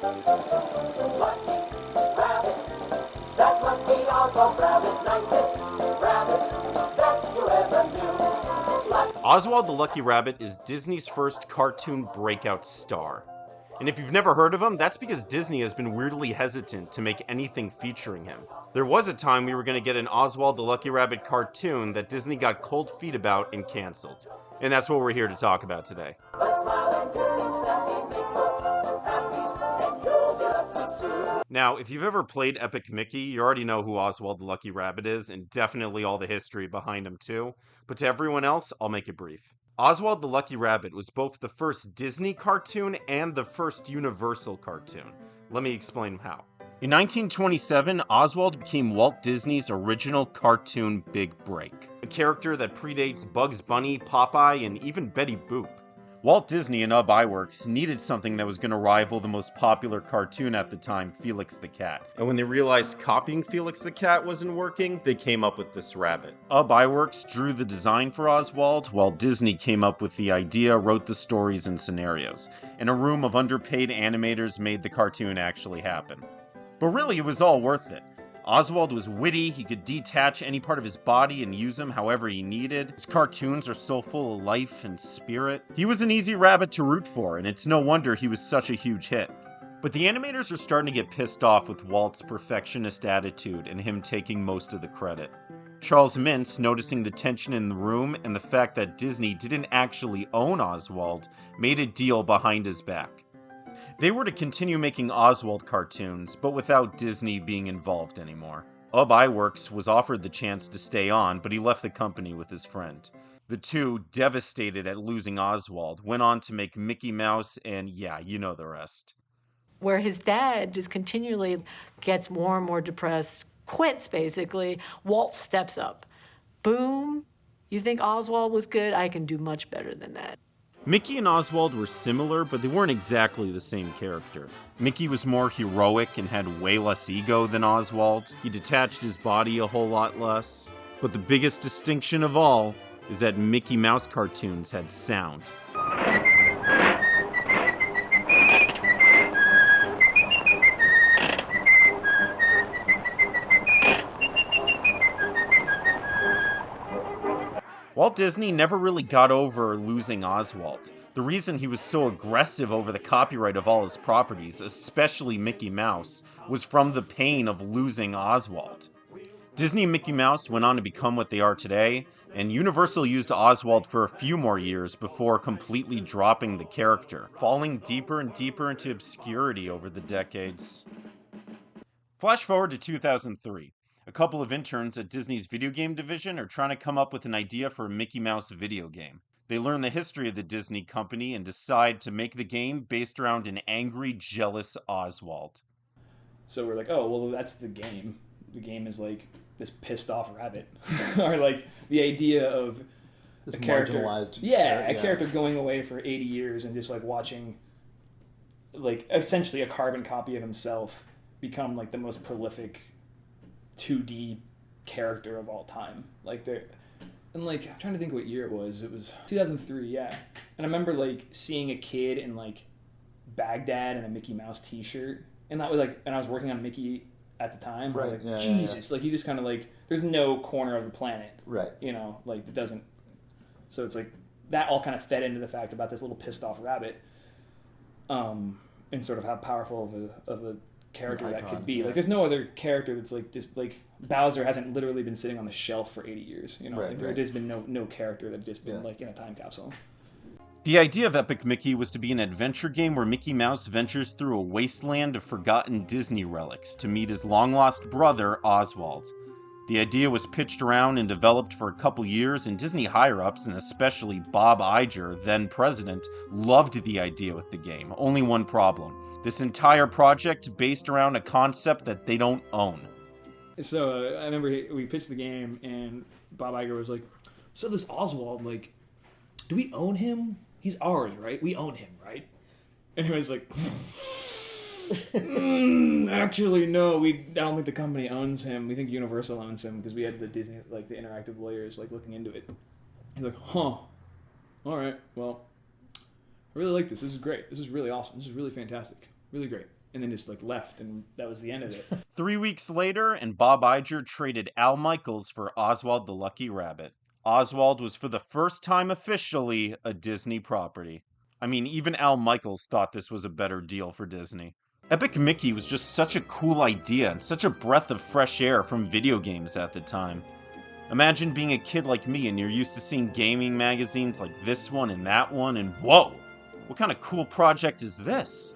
Lucky rabbit, that lucky Oswald rabbit, nicest rabbit that you ever knew. Oswald the Lucky Rabbit is Disney's first cartoon breakout star. And if you've never heard of him, that's because Disney has been weirdly hesitant to make anything featuring him. There was a time we were going to get an Oswald the Lucky Rabbit cartoon that Disney got cold feet about and canceled. And that's what we're here to talk about today. Now, if you've ever played Epic Mickey, you already know who Oswald the Lucky Rabbit is, and definitely all the history behind him too. But to everyone else, I'll make it brief. Oswald the Lucky Rabbit was both the first Disney cartoon and the first Universal cartoon. Let me explain how. In 1927, Oswald became Walt Disney's original cartoon big break. A character that predates Bugs Bunny, Popeye, and even Betty Boop. Walt Disney and Ub Iwerks needed something that was going to rival the most popular cartoon at the time, Felix the Cat. And when they realized copying Felix the Cat wasn't working, they came up with this rabbit. Ub Iwerks drew the design for Oswald, while Disney came up with the idea, wrote the stories and scenarios. And a room of underpaid animators made the cartoon actually happen. But really, it was all worth it. Oswald was witty, he could detach any part of his body and use them however he needed. His cartoons are so full of life and spirit. He was an easy rabbit to root for, and it's no wonder he was such a huge hit. But the animators are starting to get pissed off with Walt's perfectionist attitude and him taking most of the credit. Charles Mintz, noticing the tension in the room and the fact that Disney didn't actually own Oswald, made a deal behind his back. They were to continue making Oswald cartoons, but without Disney being involved anymore. Ub Iwerks was offered the chance to stay on, but he left the company with his friend. The two, devastated at losing Oswald, went on to make Mickey Mouse, and yeah, you know the rest. Where his dad just continually gets more and more depressed, quits basically, Walt steps up. Boom, you think Oswald was good? I can do much better than that. Mickey and Oswald were similar, but they weren't exactly the same character. Mickey was more heroic and had way less ego than Oswald. He detached his body a whole lot less. But the biggest distinction of all is that Mickey Mouse cartoons had sound. Walt Disney never really got over losing Oswald. The reason he was so aggressive over the copyright of all his properties, especially Mickey Mouse, was from the pain of losing Oswald. Disney and Mickey Mouse went on to become what they are today, and Universal used Oswald for a few more years before completely dropping the character, falling deeper and deeper into obscurity over the decades. Flash forward to 2003. A couple of interns at Disney's video game division are trying to come up with an idea for a Mickey Mouse video game. They learn the history of the Disney company and decide to make the game based around an angry, jealous Oswald. So we're like, oh, well, that's the game. The game is like this pissed off rabbit. Or like the idea of this a character, marginalized character going away for 80 years and just like watching like essentially a carbon copy of himself become like the most prolific 2D character of all time. Like they're, and like I'm trying to think what year it was. It was 2003, yeah. And I remember like seeing a kid in like Baghdad and a Mickey Mouse T-shirt, and that was like, and I was working on Mickey at the time. Right. I was like, yeah, Jesus, yeah. like he just kind of like, there's no corner of the planet, right? You know, like it doesn't. So it's like that all kind of fed into the fact about this little pissed off rabbit, and sort of how powerful of a character that could be. Yeah. Like there's no other character that's like just like Bowser hasn't literally been sitting on the shelf for 80 years, you know. Right, like, there has been no character that's just been like in a time capsule. The idea of Epic Mickey was to be an adventure game where Mickey Mouse ventures through a wasteland of forgotten Disney relics to meet his long-lost brother, Oswald. The idea was pitched around and developed for a couple years, and Disney higher-ups, and especially Bob Iger, then president, loved the idea with the game. Only one problem. This entire project based around a concept that they don't own. So I remember we pitched the game, and Bob Iger was like, so this Oswald, like, do we own him? He's ours, right? We own him, right? And he was like, actually, no, I don't think the company owns him. We think Universal owns him, because we had the Disney, like the interactive lawyers, like looking into it. He's like, huh, all right, well, I really like this. This is great. This is really awesome. This is really fantastic. Really great. and then just like left, and that was the end of it. 3 weeks later, and Bob Iger traded Al Michaels for Oswald the Lucky Rabbit. Oswald was for the first time officially a Disney property. I mean, even Al Michaels thought this was a better deal for Disney. Epic Mickey was just such a cool idea and such a breath of fresh air from video games at the time. Imagine being a kid like me and you're used to seeing gaming magazines like this one and that one, and whoa! What kind of cool project is this?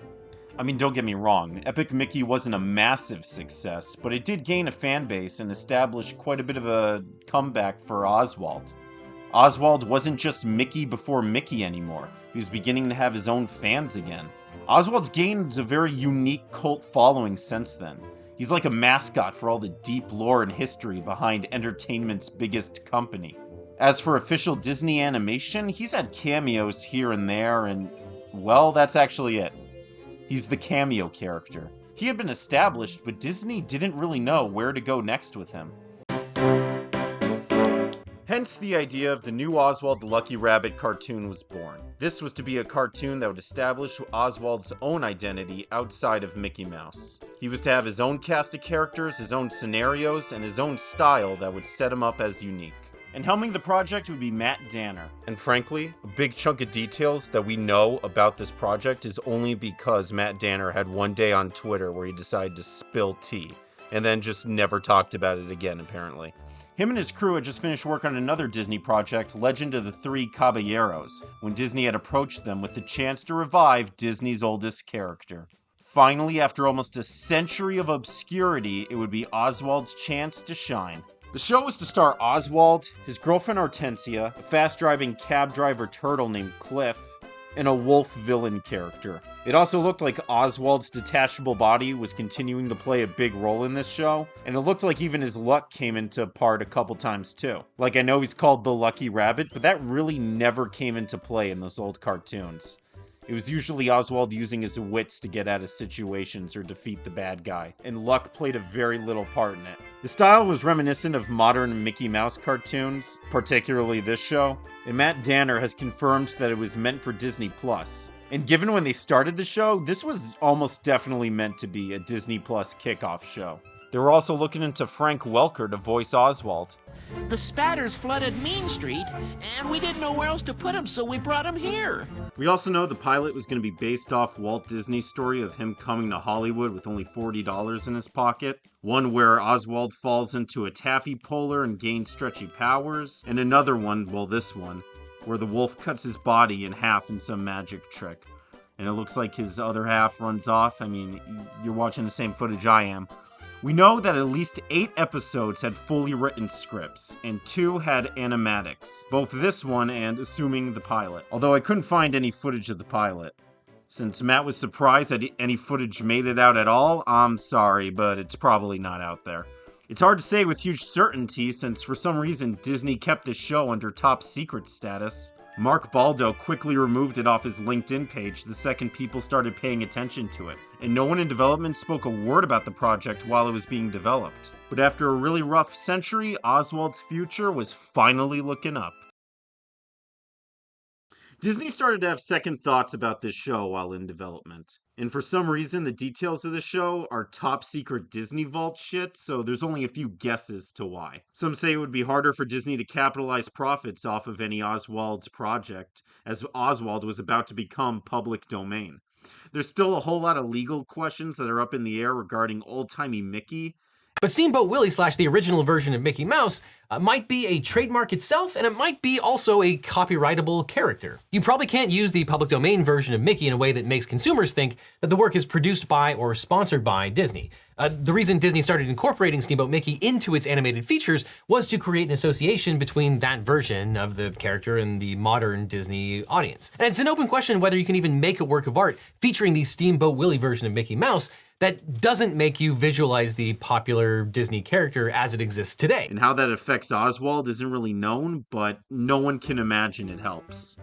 I mean, don't get me wrong, Epic Mickey wasn't a massive success, but it did gain a fan base and establish quite a bit of a comeback for Oswald. Oswald wasn't just Mickey before Mickey anymore. He was beginning to have his own fans again. Oswald's gained a very unique cult following since then. He's like a mascot for all the deep lore and history behind entertainment's biggest company. As for official Disney animation, he's had cameos here and there, and, well, that's actually it. He's the cameo character. He had been established, but Disney didn't really know where to go next with him. Hence, the idea of the new Oswald the Lucky Rabbit cartoon was born. This was to be a cartoon that would establish Oswald's own identity outside of Mickey Mouse. He was to have his own cast of characters, his own scenarios, and his own style that would set him up as unique. And helming the project would be Matt Danner. And frankly, a big chunk of details that we know about this project is only because Matt Danner had one day on Twitter where he decided to spill tea, and then just never talked about it again, apparently. Him and his crew had just finished work on another Disney project, Legend of the Three Caballeros, when Disney had approached them with the chance to revive Disney's oldest character. Finally, after almost a century of obscurity, it would be Oswald's chance to shine. The show was to star Oswald, his girlfriend Hortensia, a fast-driving cab driver turtle named Cliff, and a wolf villain character. It also looked like Oswald's detachable body was continuing to play a big role in this show, and it looked like even his luck came into part a couple times too. Like, I know he's called the Lucky Rabbit, but that really never came into play in those old cartoons. It was usually Oswald using his wits to get out of situations or defeat the bad guy, and luck played a very little part in it. The style was reminiscent of modern Mickey Mouse cartoons, particularly this show, and Matt Danner has confirmed that it was meant for Disney+. And given when they started the show, this was almost definitely meant to be a Disney+ kickoff show. They were also looking into Frank Welker to voice Oswald. The spatters flooded Mean Street, and we didn't know where else to put him, so we brought him here. We also know the pilot was going to be based off Walt Disney's story of him coming to Hollywood with only $40 in his pocket. One where Oswald falls into a taffy puller and gains stretchy powers. And another one, well this one, where the wolf cuts his body in half in some magic trick. And it looks like his other half runs off. I mean, you're watching the same footage I am. We know that at least 8 episodes had fully written scripts, and 2 had animatics. Both this one and, assuming, the pilot. Although I couldn't find any footage of the pilot. Since Matt was surprised that any footage made it out at all, I'm sorry, but it's probably not out there. It's hard to say with huge certainty since for some reason Disney kept the show under top secret status. Mark Baldo quickly removed it off his LinkedIn page the second people started paying attention to it, and no one in development spoke a word about the project while it was being developed. But after a really rough century, Oswald's future was finally looking up. Disney started to have second thoughts about this show while in development. And for some reason, the details of the show are top secret Disney Vault shit, so there's only a few guesses to why. Some say it would be harder for Disney to capitalize profits off of any Oswald's project, as Oswald was about to become public domain. There's still a whole lot of legal questions that are up in the air regarding old-timey Mickey. But Steamboat Willie / the original version of Mickey Mouse might be a trademark itself, and it might be also a copyrightable character. You probably can't use the public domain version of Mickey in a way that makes consumers think that the work is produced by or sponsored by Disney. The reason Disney started incorporating Steamboat Mickey into its animated features was to create an association between that version of the character and the modern Disney audience. And it's an open question whether you can even make a work of art featuring the Steamboat Willie version of Mickey Mouse that doesn't make you visualize the popular Disney character as it exists today. And how that affects Oswald isn't really known, but no one can imagine it helps.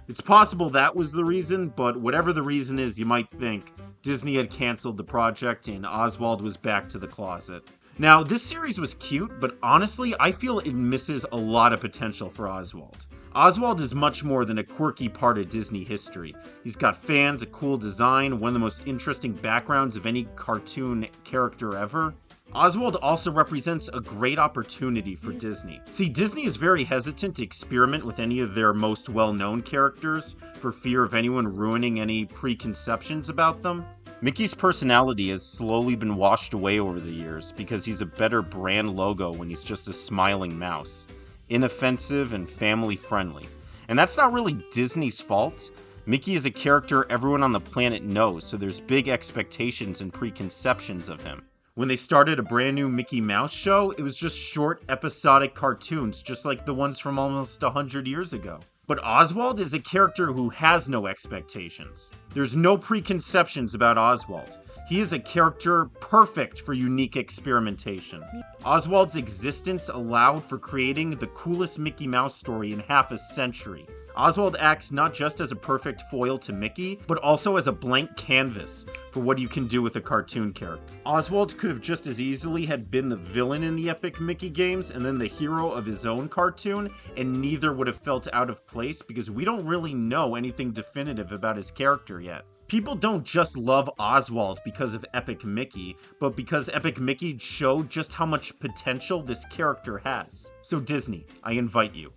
It's possible that was the reason, but whatever the reason is, you might think Disney had canceled the project and Oswald was back to the closet. Now, this series was cute, but honestly, I feel it misses a lot of potential for Oswald. Oswald is much more than a quirky part of Disney history. He's got fans, a cool design, one of the most interesting backgrounds of any cartoon character ever. Oswald also represents a great opportunity for Disney. See, Disney is very hesitant to experiment with any of their most well-known characters for fear of anyone ruining any preconceptions about them. Mickey's personality has slowly been washed away over the years because he's a better brand logo when he's just a smiling mouse. Inoffensive and family-friendly. And that's not really Disney's fault. Mickey is a character everyone on the planet knows, so there's big expectations and preconceptions of him. When they started a brand new Mickey Mouse show, it was just short, episodic cartoons, just like the ones from almost 100 years ago. But Oswald is a character who has no expectations. There's no preconceptions about Oswald. He is a character perfect for unique experimentation. Oswald's existence allowed for creating the coolest Mickey Mouse story in half a century. Oswald acts not just as a perfect foil to Mickey, but also as a blank canvas for what you can do with a cartoon character. Oswald could have just as easily had been the villain in the epic Mickey games and then the hero of his own cartoon, and neither would have felt out of place because we don't really know anything definitive about his character yet. People don't just love Oswald because of Epic Mickey, but because Epic Mickey showed just how much potential this character has. So Disney, I invite you,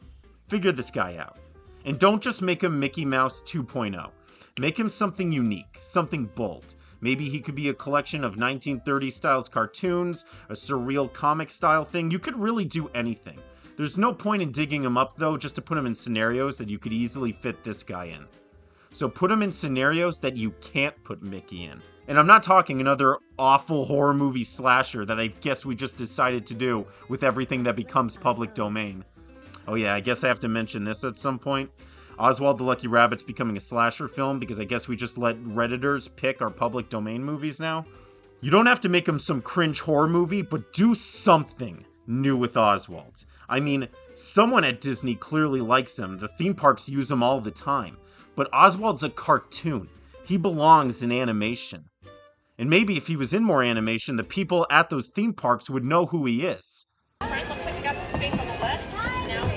figure this guy out. And don't just make him Mickey Mouse 2.0. Make him something unique, something bold. Maybe he could be a collection of 1930s styles cartoons, a surreal comic style thing. You could really do anything. There's no point in digging him up though, just to put him in scenarios that you could easily fit this guy in. So put him in scenarios that you can't put Mickey in. And I'm not talking another awful horror movie slasher that I guess we just decided to do with everything that becomes public domain. Oh yeah, I guess I have to mention this at some point. Oswald the Lucky Rabbit's becoming a slasher film because I guess we just let Redditors pick our public domain movies now. You don't have to make him some cringe horror movie, but do something new with Oswald. I mean, someone at Disney clearly likes him. The theme parks use him all the time. But Oswald's a cartoon. He belongs in animation. And maybe if he was in more animation, the people at those theme parks would know who he is. Alright, looks like we got some space on the left. Now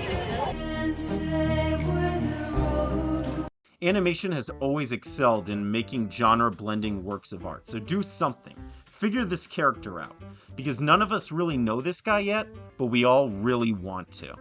Animation has always excelled in making genre-blending works of art, so do something. Figure this character out. Because none of us really know this guy yet, but we all really want to.